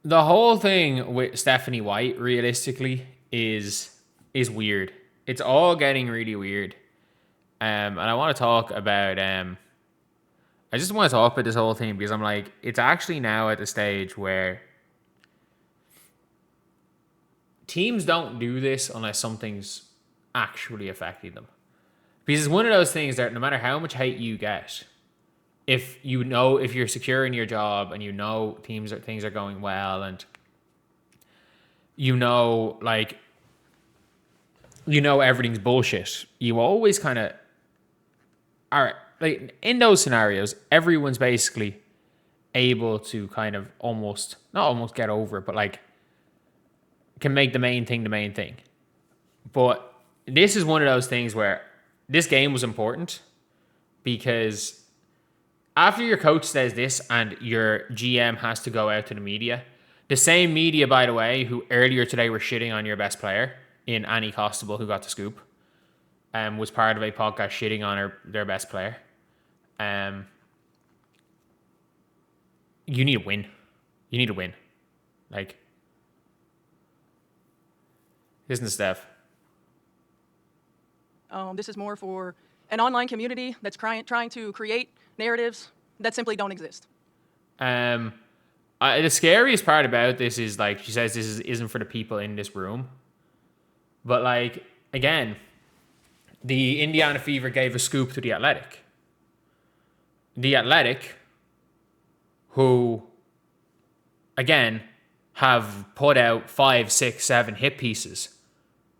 the whole thing with Stephanie White, realistically, is weird. It's all getting really weird. And I want to talk about I just want to talk about this whole thing because I'm like, it's actually now at the stage where teams don't do this unless something's actually affecting them. Because it's one of those things that no matter how much hate you get, if you're secure in your job and things are going well and everything's bullshit, you always kind of are like, in those scenarios, everyone's basically able to kind of not almost get over it, but like can make the main thing the main thing. But this is one of those things where this game was important because after your coach says this and your GM has to go out to the media, the same media, by the way, who earlier today were shitting on your best player in Annie Costable, who got the scoop, was part of a podcast shitting on their best player. You need a win. You need to win. Like, isn't it, Steph? This is more for an online community that's trying to create narratives that simply don't exist. The scariest part about this is, like, she says this isn't for the people in this room. But, like, again, the Indiana Fever gave a scoop to The Athletic. The Athletic, who, again, have put out 5, 6, 7 hit pieces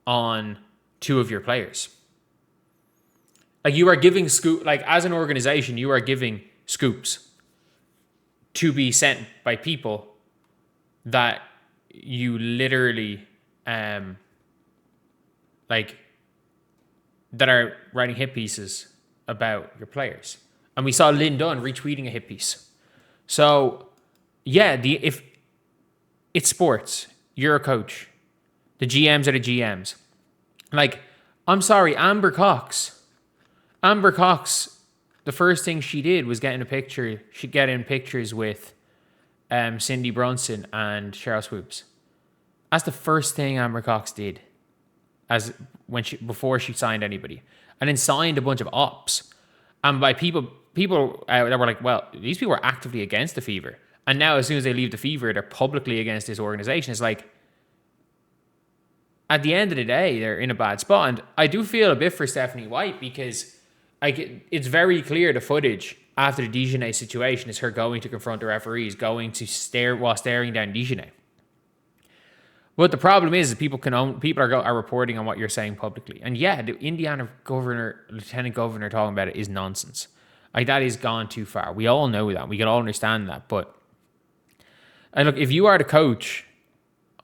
on 2 of your players. Like, you are giving as an organization, you are giving scoops to be sent by people that you literally, that are writing hit pieces about your players. And we saw Lynn Dunn retweeting a hit piece. So, yeah, if it's sports, you're a coach. The GMs are the GMs. Like, I'm sorry, Amber Cox, the first thing she did was get in pictures with Cindy Brunson and Cheryl Swoops. That's the first thing Amber Cox did before she signed anybody. And then signed a bunch of ops. And by people that were like, well, these people are actively against the Fever. And now as soon as they leave the Fever, they're publicly against this organization. It's like, at the end of the day, they're in a bad spot. And I do feel a bit for Stephanie White because it's very clear the footage after the Dijonay situation is her going to confront the referees, going to stare while staring down Dijonay. But the problem is people are reporting on what you're saying publicly. And yeah, the Indiana lieutenant governor talking about it is nonsense. Like, that is gone too far. We all know that. We can all understand that. But look, if you are the coach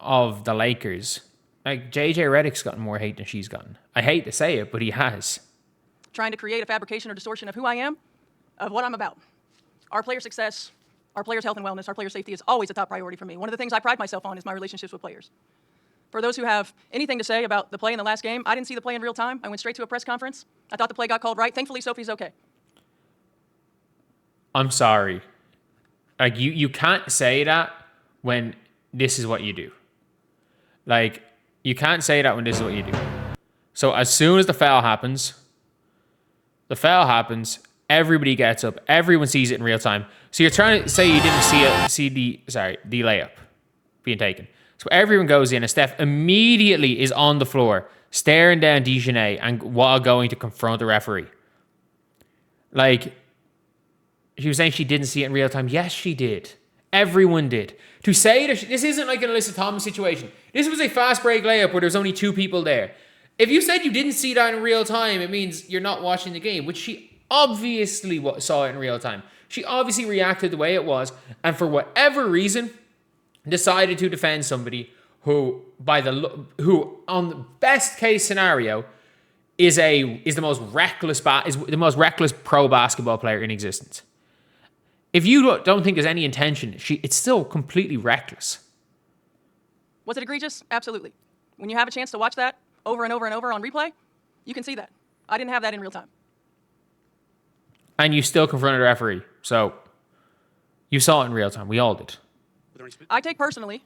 of the Lakers, like, JJ Redick's gotten more hate than she's gotten. I hate to say it, but he has. Trying to create a fabrication or distortion of who I am, of what I'm about. Our player success, our players' health and wellness, our player safety is always a top priority for me. One of the things I pride myself on is my relationships with players. For those who have anything to say about the play in the last game, I didn't see the play in real time. I went straight to a press conference. I thought the play got called right. Thankfully, Sophie's okay. I'm sorry. Like, you can't say that when this is what you do. Like, you can't say that when this is what you do. So as soon as the foul happens, everybody gets up, everyone sees it in real time. So you're trying to say you didn't see the layup being taken. So everyone goes in and Steph immediately is on the floor, staring down Dijonay and while going to confront the referee. Like, she was saying she didn't see it in real time. Yes, she did. Everyone did. To say that this isn't like an Alyssa Thomas situation. This was a fast break layup where there's only 2 people there. If you said you didn't see that in real time, it means you're not watching the game, which she obviously saw it in real time. She obviously reacted the way it was, and for whatever reason, decided to defend somebody who on the best case scenario is the most reckless pro basketball player in existence. If you don't think there's any intention, it's still completely reckless. Was it egregious? Absolutely. When you have a chance to watch that over and over and over on replay, you can see that. I didn't have that in real time. And you still confronted a referee. So you saw it in real time. We all did. I take personally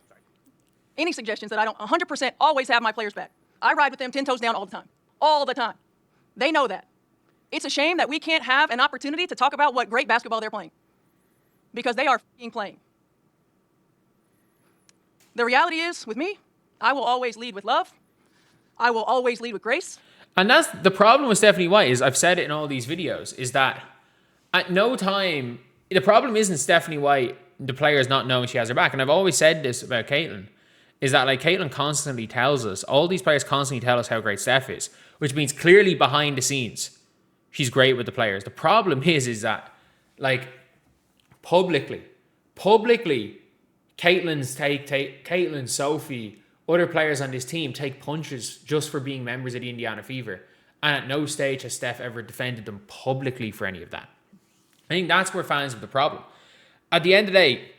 any suggestions that I don't 100% always have my players back. I ride with them 10 toes down all the time. All the time. They know that. It's a shame that we can't have an opportunity to talk about what great basketball they're playing. Because they are f***ing playing. The reality is, with me, I will always lead with love. I will always lead with grace. And that's the problem with Stephanie White, is I've said it in all these videos, is that at no time, the problem isn't Stephanie White, the players not knowing she has her back. And I've always said this about Caitlin, is that like Caitlin constantly tells us, all these players constantly tell us how great Steph is, which means clearly behind the scenes, she's great with the players. The problem is that like publicly, Caitlin, Sophie, other players on this team take punches just for being members of the Indiana Fever. And at no stage has Steph ever defended them publicly for any of that. I think that's where fans have the problem. At the end of the day,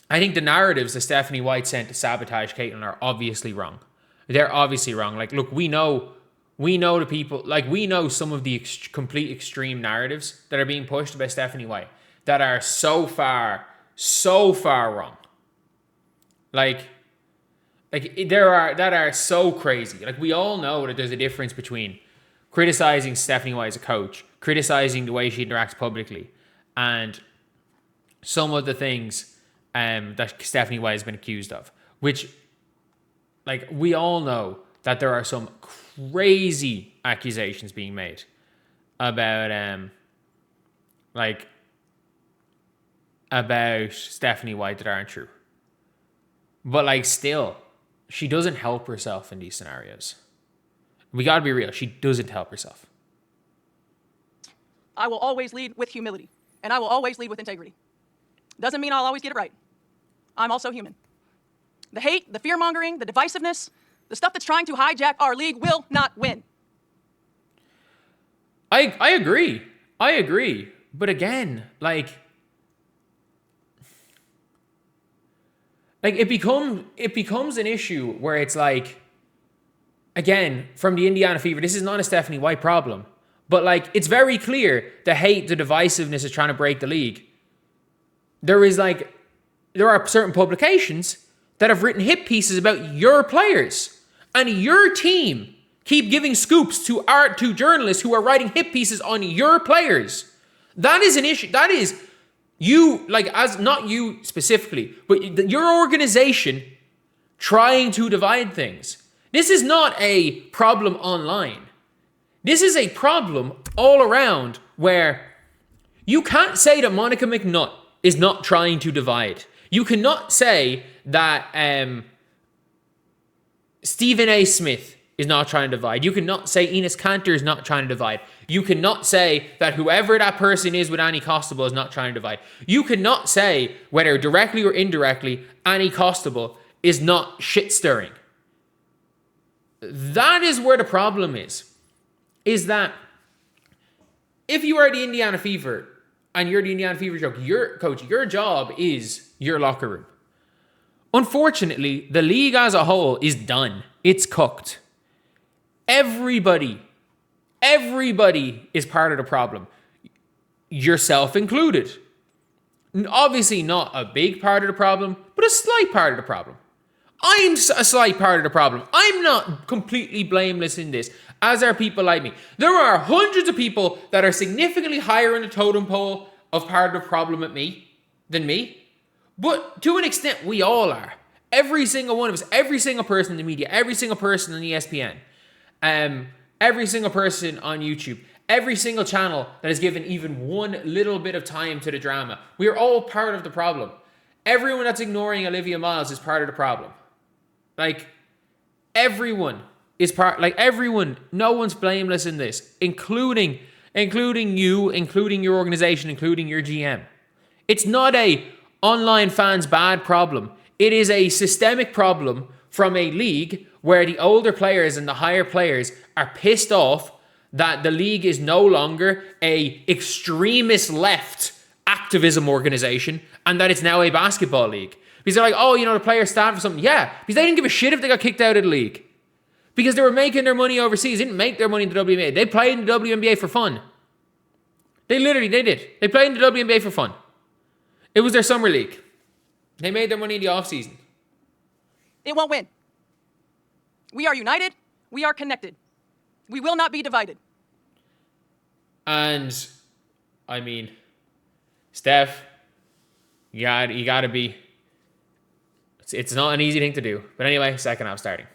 I think the narratives that Stephanie White sent to sabotage Caitlin are obviously wrong. They're obviously wrong. Like, look, we know the people, like we know some of the complete extreme narratives that are being pushed about Stephanie White that are so far wrong. Like that are so crazy. Like, we all know that there's a difference between criticizing Stephanie White as a coach, criticizing the way she interacts publicly, and some of the things that Stephanie White has been accused of, which, like, we all know that there are some crazy accusations being made about Stephanie White that aren't true. But like, still, she doesn't help herself in these scenarios. We got to be real. She doesn't help herself. I will always lead with humility, and I will always lead with integrity. Doesn't mean I'll always get it right. I'm also human. The hate, the fear-mongering, the divisiveness, the stuff that's trying to hijack our league will not win. I agree. But again, like it becomes an issue where it's like, again, from the Indiana Fever, this is not a Stephanie White problem. But like, it's very clear the hate, the divisiveness is trying to break the league. There are certain publications that have written hit pieces about your players, and your team keep giving scoops to journalists who are writing hit pieces on your players. That is an issue. That is you, like, as not you specifically, but your organization trying to divide things. This is not a problem online. This is a problem all around, where you can't say that Monica McNutt is not trying to divide. You cannot say that Stephen A. Smith is not trying to divide. You cannot say Enes Kanter is not trying to divide. You cannot say that whoever that person is with Annie Costable is not trying to divide. You cannot say, whether directly or indirectly, Annie Costable is not shit-stirring. That is where the problem is that if you are the Indiana Fever and you're the Indiana Fever coach, your job is your locker room. Unfortunately, the league as a whole is done. It's cooked. Everybody is part of the problem. Yourself included. Obviously not a big part of the problem, but a slight part of the problem. I'm a slight part of the problem. I'm not completely blameless in this, as are people like me. There are hundreds of people that are significantly higher in the totem pole of part of the problem than me. But to an extent, we all are. Every single one of us, every single person in the media, every single person on ESPN, every single person on YouTube, every single channel that has given even one little bit of time to the drama. We are all part of the problem. Everyone that's ignoring Olivia Miles is part of the problem. Like, everyone is part, like everyone, no one's blameless in this, including you, including your organization, including your GM. It's not a online fans bad problem. It is a systemic problem from a league where the older players and the higher players are pissed off that the league is no longer a extremist left activism organization and that it's now a basketball league. Because they're like, oh, the players stand for something. Yeah, because they didn't give a shit if they got kicked out of the league. Because they were making their money overseas. They didn't make their money in the WNBA. They played in the WNBA for fun. They did. They played in the WNBA for fun. It was their summer league. They made their money in the offseason. It won't win. We are united. We are connected. We will not be divided. And, I mean, Steph, you gotta be... It's not an easy thing to do. But anyway, second half starting.